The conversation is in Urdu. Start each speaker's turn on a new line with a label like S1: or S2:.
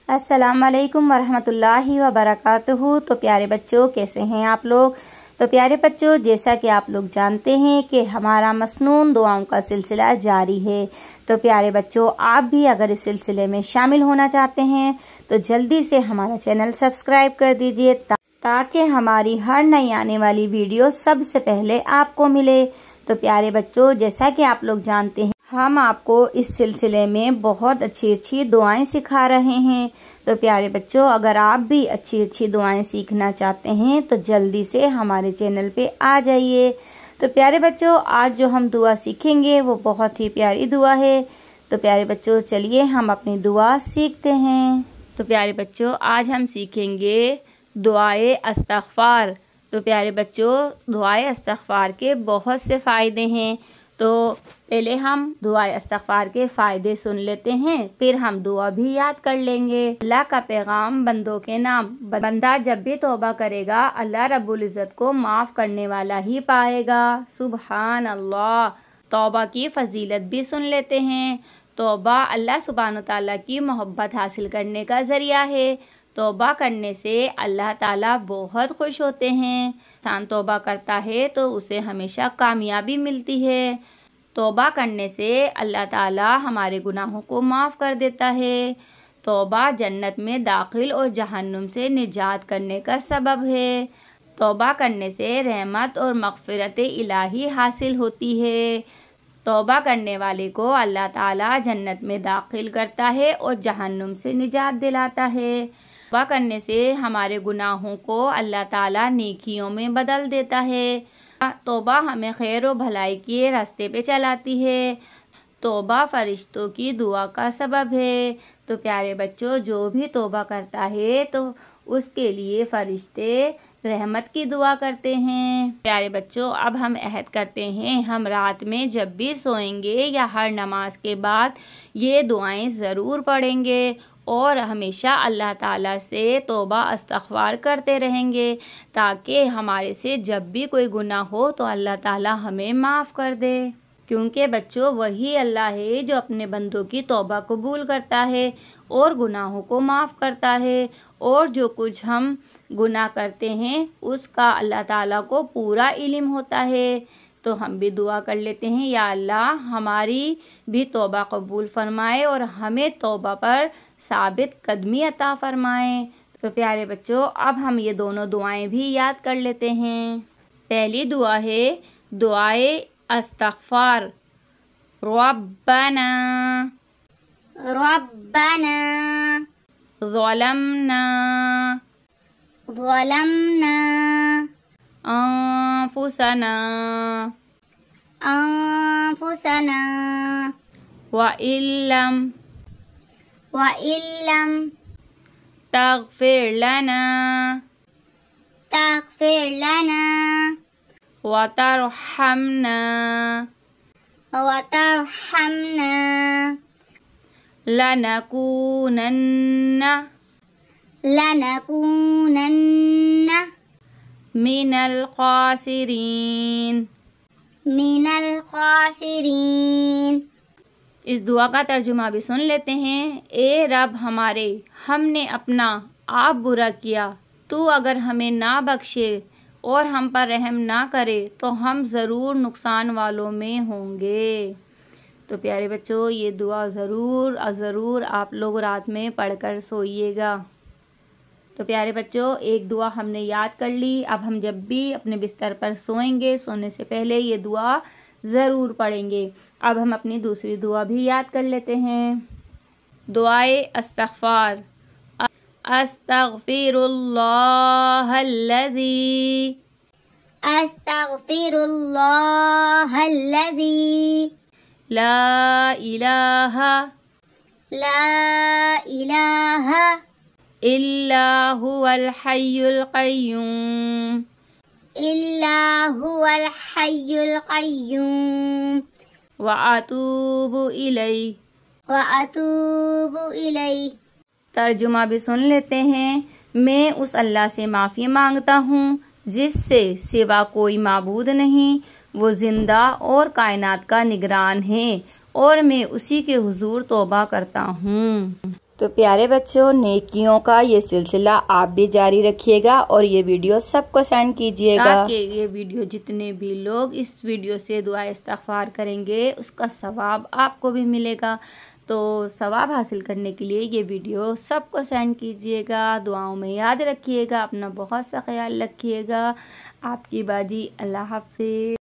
S1: السلام علیکم ورحمۃ اللہ وبرکاتہ۔ تو پیارے بچوں، کیسے ہیں آپ لوگ؟ تو پیارے بچوں، جیسا کہ آپ لوگ جانتے ہیں کہ ہمارا مسنون دعاؤں کا سلسلہ جاری ہے۔ تو پیارے بچوں، آپ بھی اگر اس سلسلے میں شامل ہونا چاہتے ہیں تو جلدی سے ہمارا چینل سبسکرائب کر دیجئے تاکہ ہماری ہر نئی آنے والی ویڈیو سب سے پہلے آپ کو ملے۔ تو پیارے بچوں، جیسا کہ آپ لوگ جانتے ہیں ہم آپ کو اس سلسلے میں بہت اچھی دعائیں سکھا رہے ہیں۔ تو پیارے بچوں، اگر آپ بھی اچھی دعائیں سیکھنا چاہتے ہیں تو جلدی سے ہمارے چینل پہ آ جائیے۔ تو پیارے بچوں، آج جو ہم دعا سیکھیں گے وہ بہت ہی پیاری دعا ہے۔ تو پیارے بچوں، چلیے ہم اپنی دعا سیکھتے ہیں۔ تو پیارے بچوں، آج ہم سیکھیں گے دعائے استغفار۔ تو پیارے بچوں، دعائے استغفار کے بہت سے فائدے ہیں۔ تو پہلے ہم دعائے استغفار کے فائدے سن لیتے ہیں، پھر ہم دعا بھی یاد کر لیں گے۔ اللہ کا پیغام بندوں کے نام۔ بندہ جب بھی توبہ کرے گا اللہ رب العزت کو معاف کرنے والا ہی پائے گا۔ سبحان اللہ۔ توبہ کی فضیلت بھی سن لیتے ہیں۔ توبہ اللہ سبحانہ تعالیٰ کی محبت حاصل کرنے کا ذریعہ ہے۔ توبہ کرنے سے اللہ تعالیٰ بہت خوش ہوتے ہیں۔ انسان توبہ کرتا ہے تو اسے ہمیشہ کامیابی ملتی ہے۔ توبہ کرنے سے اللہ تعالیٰ ہمارے گناہوں کو معاف کر دیتا ہے۔ توبہ جنت میں داخل اور جہنم سے نجات کرنے کا سبب ہے۔ توبہ کرنے سے رحمت اور مغفرت الہی حاصل ہوتی ہے۔ توبہ کرنے والے کو اللہ تعالیٰ جنت میں داخل کرتا ہے اور جہنم سے نجات دلاتا ہے۔ توبہ کرنے سے ہمارے گناہوں کو اللہ تعالیٰ نیکیوں میں بدل دیتا ہے۔ توبہ ہمیں خیر و بھلائی کے راستے پہ چلاتی ہے۔ توبہ فرشتوں کی دعا کا سبب ہے۔ تو پیارے بچوں، جو بھی توبہ کرتا ہے تو اس کے لیے فرشتے رحمت کی دعا کرتے ہیں۔ پیارے بچوں، اب ہم عہد کرتے ہیں ہم رات میں جب بھی سوئیں گے یا ہر نماز کے بعد یہ دعائیں ضرور پڑھیں گے اور ہمیشہ اللہ تعالیٰ سے توبہ استغفار کرتے رہیں گے تاکہ ہمارے سے جب بھی کوئی گناہ ہو تو اللہ تعالیٰ ہمیں معاف کر دے۔ کیونکہ بچوں، وہی اللہ ہے جو اپنے بندوں کی توبہ قبول کرتا ہے اور گناہوں کو معاف کرتا ہے، اور جو کچھ ہم گناہ کرتے ہیں اس کا اللہ تعالیٰ کو پورا علم ہوتا ہے۔ تو ہم بھی دعا کر لیتے ہیں، یا اللہ ہماری بھی توبہ قبول فرمائے اور ہمیں توبہ پر ثابت قدمی عطا فرمائے۔ تو پیارے بچوں، اب ہم یہ دونوں دعائیں بھی یاد کر لیتے ہیں۔ پہلی دعا ہے دعائے استغفار۔ ربنا ظلمنا انفسنا وإن لم تغفر لنا وترحمنا لنكونن من الخاسرين۔ اس دعا کا ترجمہ بھی سن لیتے ہیں۔ اے رب ہمارے، ہم نے اپنا آپ برا کیا، تو اگر ہمیں نہ بخشے اور ہم پر رحم نہ کرے تو ہم ضرور نقصان والوں میں ہوں گے۔ تو پیارے بچوں، یہ دعا ضرور آپ لوگ رات میں پڑھ کر سوئیے گا۔ تو پیارے بچوں، ایک دعا ہم نے یاد کر لی۔ اب ہم جب بھی اپنے بستر پر سوئیں گے، سونے سے پہلے یہ دعا ضرور پڑھیں گے۔ اب ہم اپنی دوسری دعا بھی یاد کر لیتے ہیں۔ دعائے استغفار۔ استغفر اللہ الذی لا الہ الا هو الحی القیوم واتوب الیہ۔ ترجمہ بھی سن لیتے ہیں۔ میں اس اللہ سے معافی مانگتا ہوں جس سے سوا کوئی معبود نہیں، وہ زندہ اور کائنات کا نگران ہے، اور میں اسی کے حضور توبہ کرتا ہوں۔ تو پیارے بچوں، نیکیوں کا یہ سلسلہ آپ بھی جاری رکھیے گا اور یہ ویڈیو سب کو سینڈ کیجیے گا تاکہ یہ ویڈیو جتنے بھی لوگ اس ویڈیو سے دعا استغفار کریں گے اس کا ثواب آپ کو بھی ملے گا۔ تو ثواب حاصل کرنے کے لیے یہ ویڈیو سب کو سینڈ کیجیے گا، دعاؤں میں یاد رکھیے گا، اپنا بہت سا خیال رکھیے گا۔ آپ کی باجی، اللہ حافظ۔